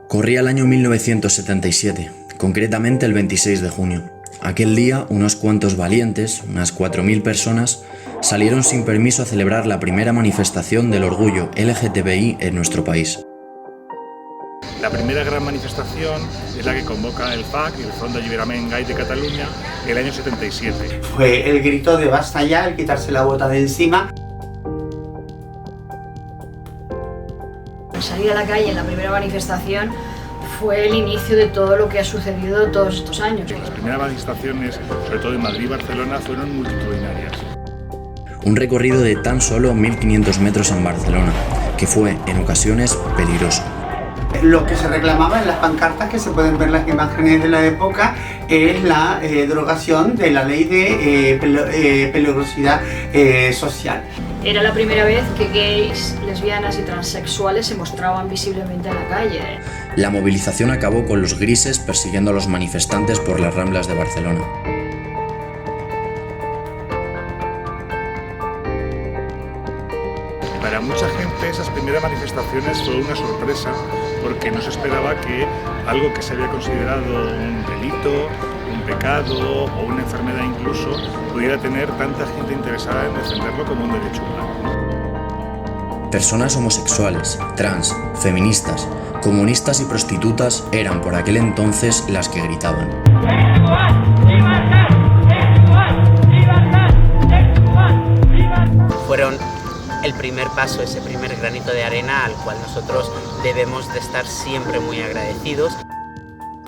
Corría el año 1977, concretamente el 26 de junio. Aquel día, unos cuantos valientes, unas 4.000 personas, salieron sin permiso a celebrar la primera manifestación del orgullo LGTBI en nuestro país. La primera gran manifestación es la que convoca el FAC, el Front d'Alliberament Gai de Cataluña, el año 77. Fue el grito de basta ya, el quitarse la bota de encima. Salir a la calle en la primera manifestación fue el inicio de todo lo que ha sucedido todos estos años. Las primeras manifestaciones, sobre todo en Madrid y Barcelona, fueron multitudinarias. Un recorrido de tan solo 1.500 metros en Barcelona, que fue, en ocasiones, peligroso. Lo que se reclamaba en las pancartas, que se pueden ver las imágenes de la época, es la derogación de la ley de peligrosidad social. Era la primera vez que gays, lesbianas y transexuales se mostraban visiblemente en la calle. La movilización acabó con los grises persiguiendo a los manifestantes por las Ramblas de Barcelona. Para mucha gente esas primeras manifestaciones fue una sorpresa porque no se esperaba que algo que se había considerado un delito, un pecado o una enfermedad incluso pudiera tener tanta gente interesada en defenderlo como un derecho humano. Personas homosexuales, trans, feministas, comunistas y prostitutas eran por aquel entonces las que gritaban. Fueron el primer paso, ese primer granito de arena al cual nosotros debemos de estar siempre muy agradecidos.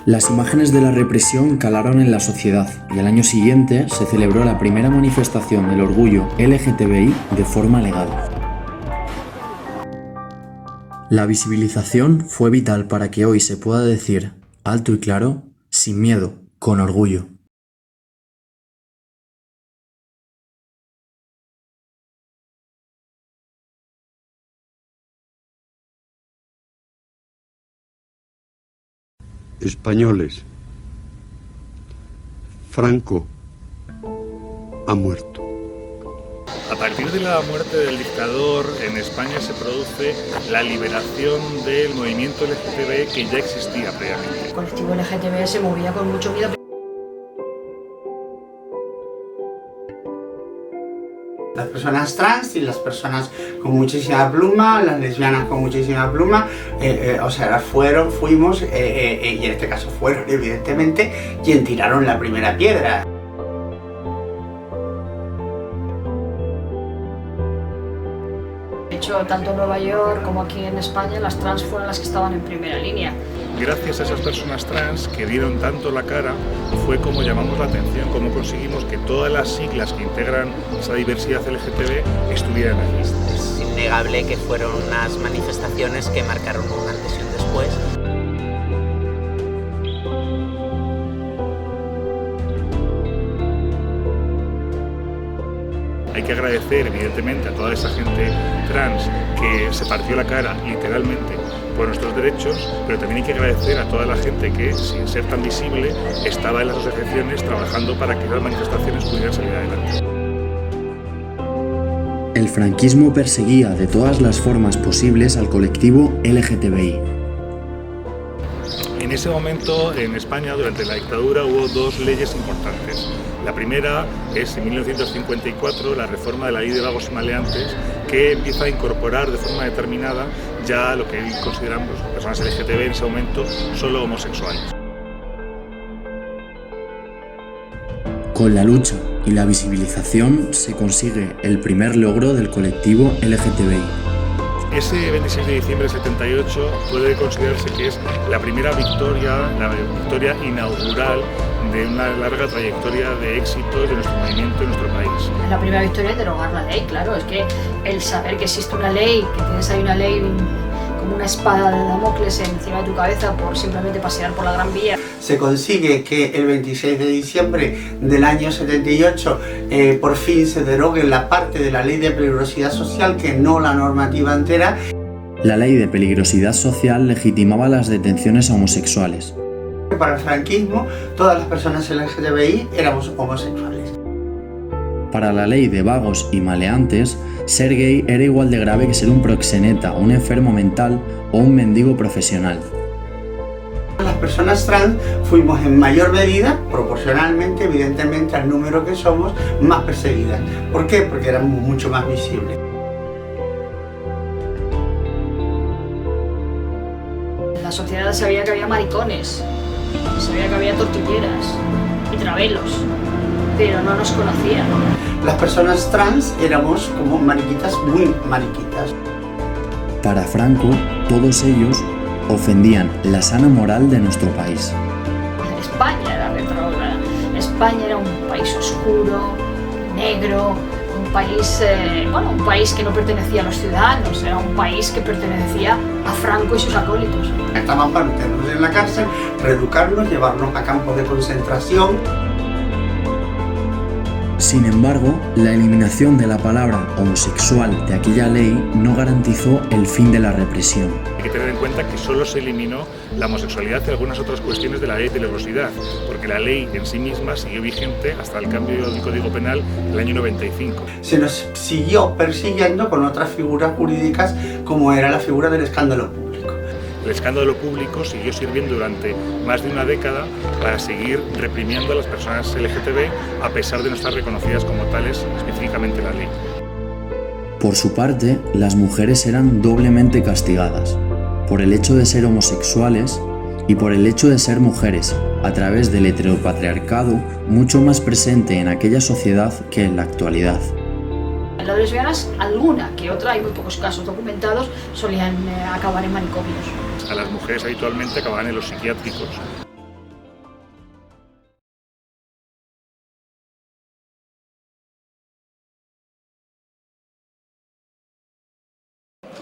Las imágenes de la represión calaron en la sociedad y al año siguiente se celebró la primera manifestación del orgullo LGTBI de forma legal. La visibilización fue vital para que hoy se pueda decir, alto y claro, sin miedo, con orgullo. Españoles, Franco ha muerto. A partir de la muerte del dictador, en España se produce la liberación del movimiento LGTB que ya existía previamente. El colectivo LGTB se movía con mucho miedo. Las personas trans y las personas con muchísima pluma, las lesbianas con muchísima pluma, fuimos, y en este caso fueron evidentemente quien tiraron la primera piedra. De hecho, tanto en Nueva York como aquí en España, las trans fueron las que estaban en primera línea. Gracias a esas personas trans que dieron tanto la cara, fue como llamamos la atención, cómo conseguimos que todas las siglas que integran esa diversidad LGTB estuvieran allí. Es innegable que fueron unas manifestaciones que marcaron un antes y un después. Hay que agradecer evidentemente a toda esa gente trans que se partió la cara literalmente por nuestros derechos, pero también hay que agradecer a toda la gente que, sin ser tan visible, estaba en las asociaciones trabajando para que las manifestaciones pudieran salir adelante. El franquismo perseguía de todas las formas posibles al colectivo LGTBI. En ese momento, en España, durante la dictadura, hubo dos leyes importantes. La primera es, en 1954, la reforma de la Ley de Vagos y Maleantes, que empieza a incorporar de forma determinada ya lo que consideramos personas LGTB en ese momento solo homosexuales. Con la lucha y la visibilización se consigue el primer logro del colectivo LGTBI. Ese 26 de diciembre del 78 puede considerarse que es la primera victoria, la victoria inaugural de una larga trayectoria de éxitos de nuestro movimiento en nuestro país. La primera victoria es derogar la ley, claro, es que el saber que existe una ley, que tienes ahí una ley como una espada de Damocles encima de tu cabeza por simplemente pasear por la Gran Vía. Se consigue que el 26 de diciembre del año 78 por fin se derogue la parte de la ley de peligrosidad social, que no la normativa entera. La ley de peligrosidad social legitimaba las detenciones a homosexuales. Para el franquismo, todas las personas LGTBI éramos homosexuales. Para la ley de vagos y maleantes, ser gay era igual de grave que ser un proxeneta, un enfermo mental o un mendigo profesional. personas trans fuimos en mayor medida, proporcionalmente, evidentemente al número que somos, más perseguidas. ¿Por qué? Porque éramos mucho más visibles. En la sociedad sabía que había maricones, sabía que había tortilleras y travelos, pero no nos conocían. Las personas trans éramos como mariquitas, muy mariquitas. Para Franco, todos ellos ofendían la sana moral de nuestro país. España era retrógrada, España era un país oscuro, negro, un país que no pertenecía a los ciudadanos, era un país que pertenecía a Franco y sus acólitos. Estaban para meternos en la cárcel, reeducarnos, llevarnos a campos de concentración. Sin embargo, la eliminación de la palabra homosexual de aquella ley no garantizó el fin de la represión. Hay que tener en cuenta que solo se eliminó la homosexualidad y algunas otras cuestiones de la ley de peligrosidad, porque la ley en sí misma siguió vigente hasta el cambio del Código Penal en el año 95. Se nos siguió persiguiendo con otras figuras jurídicas como era la figura del escándalo público. El escándalo público siguió sirviendo durante más de una década para seguir reprimiendo a las personas LGTB a pesar de no estar reconocidas como tales específicamente en la ley. Por su parte, las mujeres eran doblemente castigadas, por el hecho de ser homosexuales y por el hecho de ser mujeres, a través del heteropatriarcado mucho más presente en aquella sociedad que en la actualidad. Las lesbianas, alguna que otra, hay muy pocos casos documentados, solían acabar en manicomios. A las mujeres habitualmente acababan en los psiquiátricos.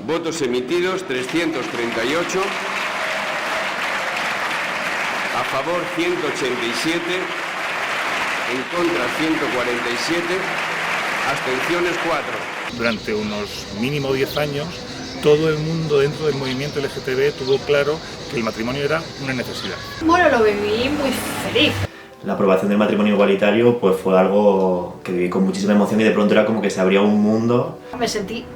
Votos emitidos 338. A favor 187. En contra 147. Abstenciones 4. Durante unos mínimo 10 años, todo el mundo dentro del movimiento LGTB tuvo claro que el matrimonio era una necesidad. Bueno, lo viví muy feliz. La aprobación del matrimonio igualitario pues fue algo que viví con muchísima emoción y de pronto era como que se abría un mundo. Me sentí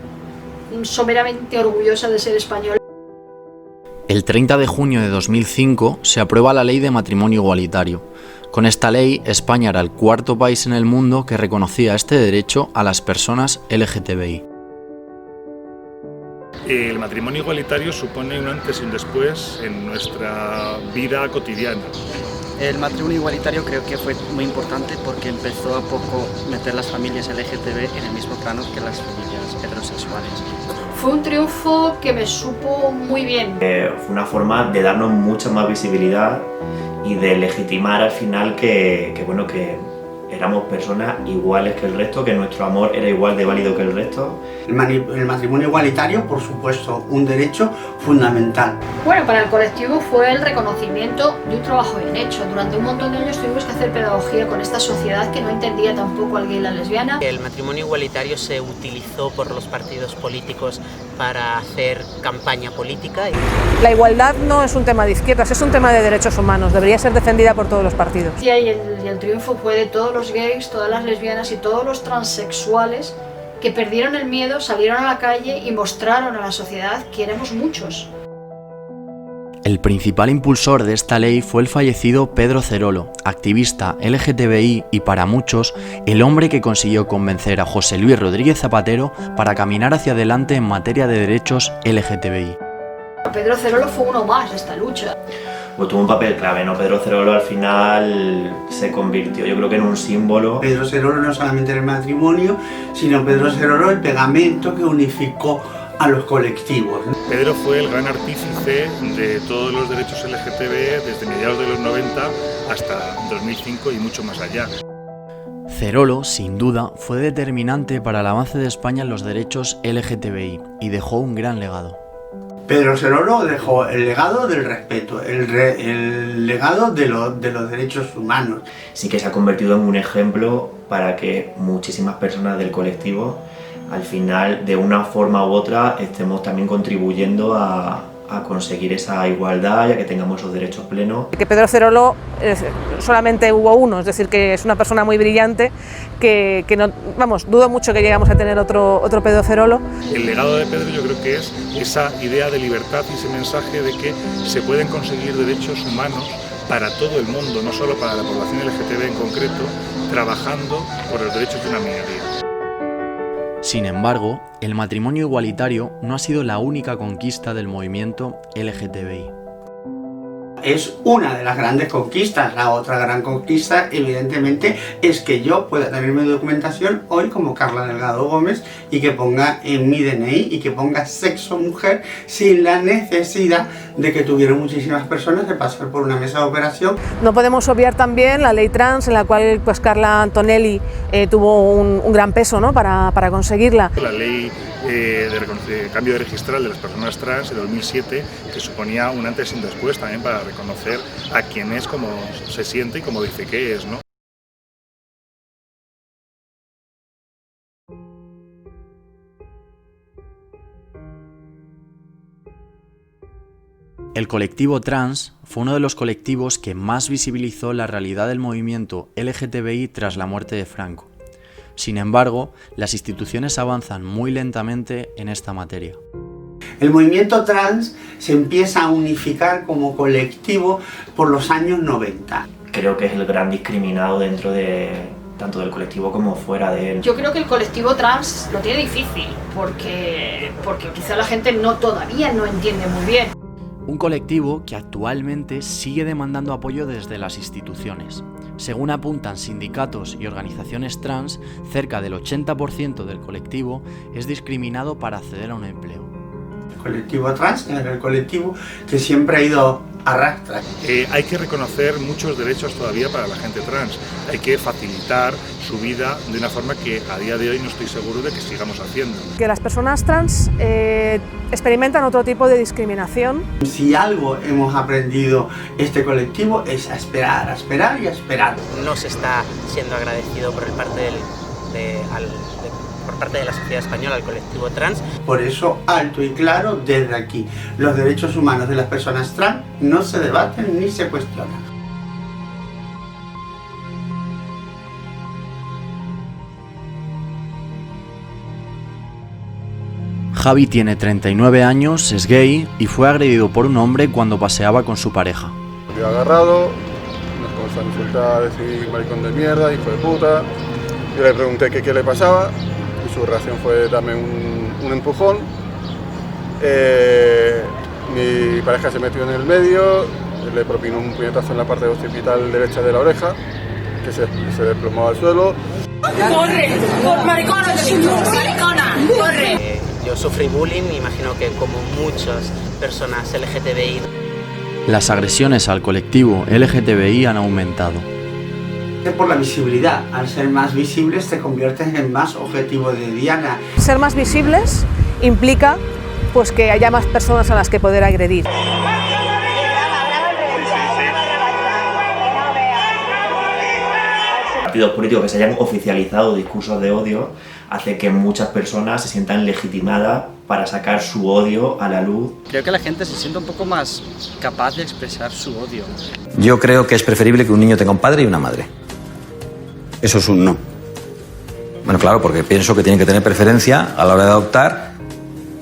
someramente orgullosa de ser española. El 30 de junio de 2005 se aprueba la Ley de Matrimonio Igualitario. Con esta ley, España era el cuarto país en el mundo que reconocía este derecho a las personas LGTBI. El matrimonio igualitario supone un antes y un después en nuestra vida cotidiana. El matrimonio igualitario creo que fue muy importante porque empezó a poco meter las familias LGTB en el mismo plano que las familias heterosexuales. Fue un triunfo que me supo muy bien. Fue una forma de darnos mucha más visibilidad y de legitimar al final que éramos personas iguales que el resto, que nuestro amor era igual de válido que el resto. El matrimonio igualitario, por supuesto, un derecho fundamental. Bueno, para el colectivo fue el reconocimiento de un trabajo bien hecho. Durante un montón de años tuvimos que hacer pedagogía con esta sociedad que no entendía tampoco al gay y la lesbiana. El matrimonio igualitario se utilizó por los partidos políticos para hacer campaña política. La igualdad no es un tema de izquierdas, es un tema de derechos humanos, debería ser defendida por todos los partidos. Y el triunfo fue de todos los gays, todas las lesbianas y todos los transexuales que perdieron el miedo, salieron a la calle y mostraron a la sociedad que éramos muchos. El principal impulsor de esta ley fue el fallecido Pedro Cerolo, activista LGTBI y para muchos, el hombre que consiguió convencer a José Luis Rodríguez Zapatero para caminar hacia adelante en materia de derechos LGTBI. Pedro Cerolo fue uno más de esta lucha. Pues tuvo un papel clave, ¿no? Pedro Cerolo al final se convirtió, yo creo que en un símbolo. Pedro Cerolo no solamente era el matrimonio, sino Pedro Cerolo el pegamento que unificó a los colectivos. Pedro fue el gran artífice de todos los derechos LGTB desde mediados de los 90 hasta 2005 y mucho más allá. Cerolo, sin duda, fue determinante para el avance de España en los derechos LGTBI y dejó un gran legado. Pedro Cerolo dejó el legado del respeto, el legado de los derechos humanos. Sí que se ha convertido en un ejemplo para que muchísimas personas del colectivo, al final, de una forma u otra, estemos también contribuyendo a a conseguir esa igualdad y a que tengamos esos derechos plenos. Que Pedro Cerolo solamente hubo uno, es decir, que es una persona muy brillante, que no, vamos, dudo mucho que lleguemos a tener otro Pedro Cerolo. El legado de Pedro yo creo que es esa idea de libertad y ese mensaje de que se pueden conseguir derechos humanos para todo el mundo, no solo para la población LGTB en concreto, trabajando por los derechos de una minoría. Sin embargo, el matrimonio igualitario no ha sido la única conquista del movimiento LGTBI. Es una de las grandes conquistas. La otra gran conquista, evidentemente, es que yo pueda tener mi documentación hoy como Carla Delgado Gómez y que ponga en mi DNI y que ponga sexo mujer sin la necesidad de que tuvieron muchísimas personas de pasar por una mesa de operación. No podemos obviar también la ley trans, en la cual pues Carla Antonelli tuvo un gran peso, ¿no?, para conseguirla. La ley de cambio de registral de las personas trans de 2007, que suponía un antes y un después también para reconocer a quién es, cómo se siente y cómo dice que es, ¿no? El colectivo trans fue uno de los colectivos que más visibilizó la realidad del movimiento LGTBI tras la muerte de Franco. Sin embargo, las instituciones avanzan muy lentamente en esta materia. El movimiento trans se empieza a unificar como colectivo por los años 90. Creo que es el gran discriminado dentro de tanto del colectivo como fuera de él. Yo creo que el colectivo trans lo tiene difícil, porque quizá la gente todavía no entiende muy bien. Un colectivo que actualmente sigue demandando apoyo desde las instituciones. Según apuntan sindicatos y organizaciones trans, cerca del 80% del colectivo es discriminado para acceder a un empleo. El colectivo trans es el colectivo que siempre ha ido a rastras. Hay que reconocer muchos derechos todavía para la gente trans. Hay que facilitar su vida de una forma que a día de hoy no estoy seguro de que sigamos haciendo. Que las personas trans experimentan otro tipo de discriminación. Si algo hemos aprendido este colectivo es a esperar y a esperar. No se está siendo agradecido por parte de la sociedad española al colectivo trans. Por eso, alto y claro, desde aquí, los derechos humanos de las personas trans no se debaten ni se cuestionan. Javi tiene 39 años, es gay y fue agredido por un hombre cuando paseaba con su pareja. Me había agarrado, nos comenzó a insultar, a decir maricón de mierda, hijo de puta. Yo le pregunté qué le pasaba y su reacción fue darme un empujón. Mi pareja se metió en el medio, le propinó un puñetazo en la parte occipital derecha de la oreja, que se desplomó al suelo. ¡Corre! ¡Maricona! ¡Maricona! ¡Corre! Yo sufrí bullying, imagino que como muchas personas LGTBI. Las agresiones al colectivo LGTBI han aumentado. Por la visibilidad, al ser más visibles te conviertes en más objetivo de diana. Ser más visibles implica pues que haya más personas a las que poder agredir. Partidos políticos que se hayan oficializado discursos de odio hace que muchas personas se sientan legitimadas para sacar su odio a la luz. Creo que la gente se siente un poco más capaz de expresar su odio. Yo creo que es preferible que un niño tenga un padre y una madre. Eso es un no. Bueno, claro, porque pienso que tienen que tener preferencia a la hora de adoptar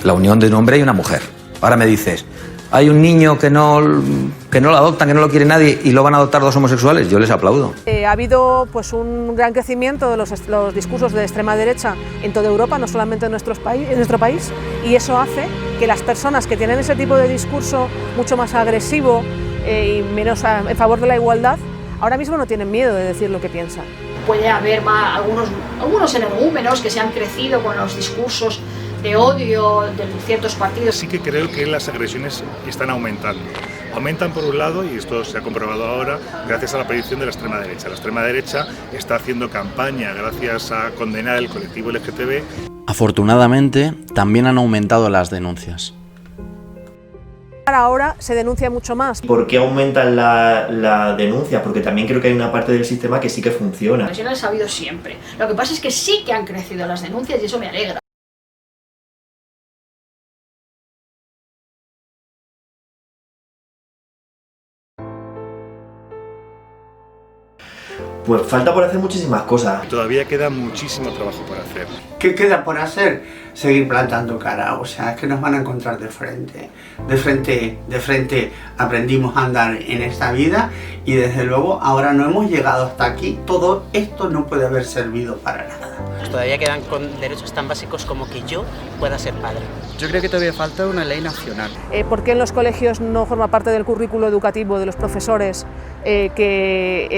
la unión de un hombre y una mujer. Ahora me dices, hay un niño que no lo adoptan, que no lo quiere nadie y lo van a adoptar dos homosexuales, yo les aplaudo. Ha habido pues un gran crecimiento de los discursos de extrema derecha en toda Europa, no solamente en nuestro país, y eso hace que las personas que tienen ese tipo de discurso mucho más agresivo y menos en favor de la igualdad, ahora mismo no tienen miedo de decir lo que piensan. Puede haber algunos energúmenos que se han crecido con los discursos de odio de ciertos partidos. Sí que creo que las agresiones están aumentando. Aumentan por un lado, y esto se ha comprobado ahora, gracias a la predicción de la extrema derecha. La extrema derecha está haciendo campaña gracias a condenar el colectivo LGTB. Afortunadamente, también han aumentado las denuncias. Ahora se denuncia mucho más. ¿Por qué aumentan la denuncia? Porque también creo que hay una parte del sistema que sí que funciona. Las agresiones ha habido siempre. Lo que pasa es que sí que han crecido las denuncias y eso me alegra. Pues falta por hacer muchísimas cosas. Todavía queda muchísimo trabajo por hacer. ¿Qué queda por hacer? Seguir plantando cara, o sea, es que nos van a encontrar de frente. De frente aprendimos a andar en esta vida y desde luego ahora no hemos llegado hasta aquí. Todo esto no puede haber servido para nada. Todavía quedan con derechos tan básicos como que yo pueda ser padre. Yo creo que todavía falta una ley nacional. ¿Por qué en los colegios no forma parte del currículo educativo de los profesores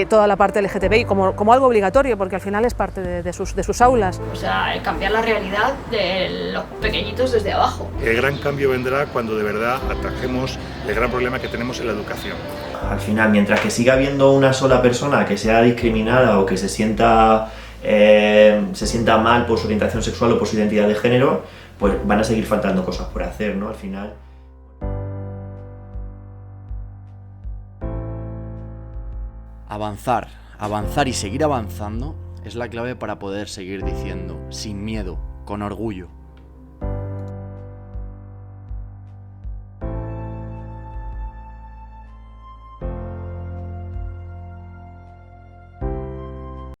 toda la parte LGTBI como algo obligatorio? Porque al final es parte de sus aulas. O sea, cambiar la realidad de los pequeñitos desde abajo. El gran cambio vendrá cuando de verdad atajemos el gran problema que tenemos en la educación. Al final, mientras que siga habiendo una sola persona que sea discriminada o que se sienta mal por su orientación sexual o por su identidad de género, pues van a seguir faltando cosas por hacer, ¿no? Al final. Avanzar y seguir avanzando es la clave para poder seguir diciendo, sin miedo, con orgullo,